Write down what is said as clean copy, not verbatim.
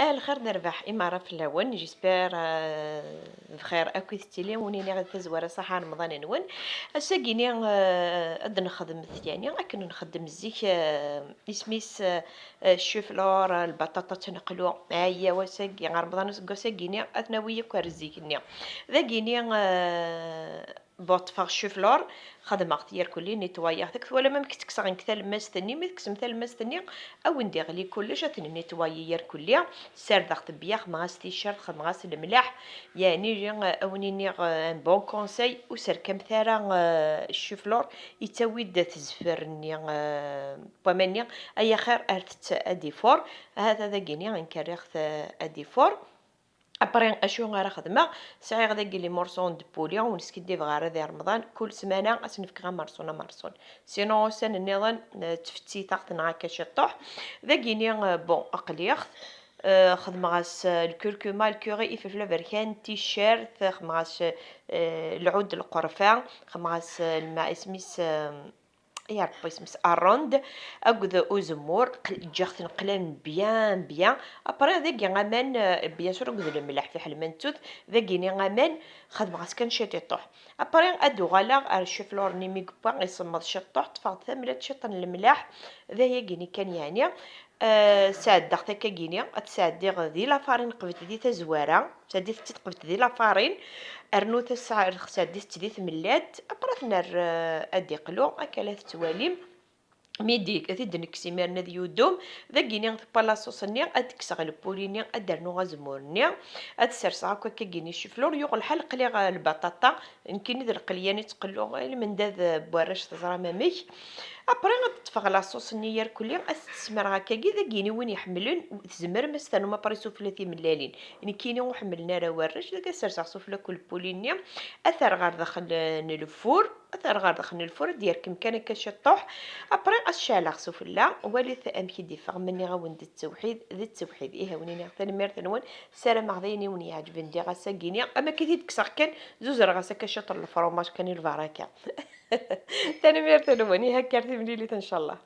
الخير نربح إمارة في اللون جيسبر بخير أكيد ستيلي ونيني غير تزوار صحة رمضان نون الساقيني أد نخدم يعني أكن نخدم الزيك اسميس الشوفلور البطاطا تنقلو هيا وساقي غير رمضان ساقيني أثنوية كوارزيكني ذاقيني بوط الشوفلور خدمة اختيار كلي نيتوايا هذاك ولا ما مكتكس غنكثر الماستني ما تكسم مثل الماستني او ندير لي كلش نيتوايا كلي سرد طبيخ خماس تيشيرت خماس الملاح يعني جي اونيني ان بون كونساي وسر كم ثرا الشوفلور يتوي تزفرني بوماني اي خير ارتت اديفور هذا ذاكيني غنكريخ اديفور ابري اشو غير خدمه ساعي غدا لي مورسون دو بولي ونسكدي غير هذا رمضان كل سمانه اسنفك غير مرسون سينو سن النظام تفتي تاخذ معاك شطوح ذاكيني بون اقليخ خدمة غاس الكركما الكوري يفلفل بركان تيشيرت خدمة غاس العود القرفة خدمة غاس الماء سميس يا ربي سميس اروند اكد اوزمور جاخت نقلان بيان ابري ذاكي غامان بيان سور اكد الملح في حلمنتوت ذاكيني غامان خدمة غاس كان شيتي طوح ابري ادو غالا الشفلور نيمي كبا يصمد شطوح تفاض ثمرة شطن الملاح ذا يجيني كان يعني ساد داخل كاكينيا تسادي غدي لافارين قبت دي تزواره سادي تقبت دي لافارين ارنو تسع سادي تدي ثملات ابرا نار ادي قلو اكلات تواليم ميدي تيد نكسيمير نذ يودوم ذاكيني غتبا لاصوصني ادكسغ البوليني ادرنو غازمورني ادسرسا هكا كيجيني الشفلور يوغ الحال قلي البطاطا يمكن ذا القلياني تقلو من داذ بوراش تزرا ماميك ابري غتطفغ لاصوص النيار كلي استثمر هكاكي ذاكيني وين يحملون تزمر مستانو ما بريسو فلاتي ملالين يعني كيني وحملنا راه ورش ذاك سرسع سفلا كل بولينيا اثر غير داخل الفور اثر غير داخل الفور ديال كمكان كشطوح ابري الشالغ سفلا وليث امكي ديفغ مني غوند التوحيد ذي التوحيد ايه ونيني ثاني نون سلام عظيني وني عجبني دي غاساكيني اما كي تكسر كان زوز راه غاساكا شطر الفرماج كان البركه تنمير تنوني هكرتي مليلي ان شاء الله.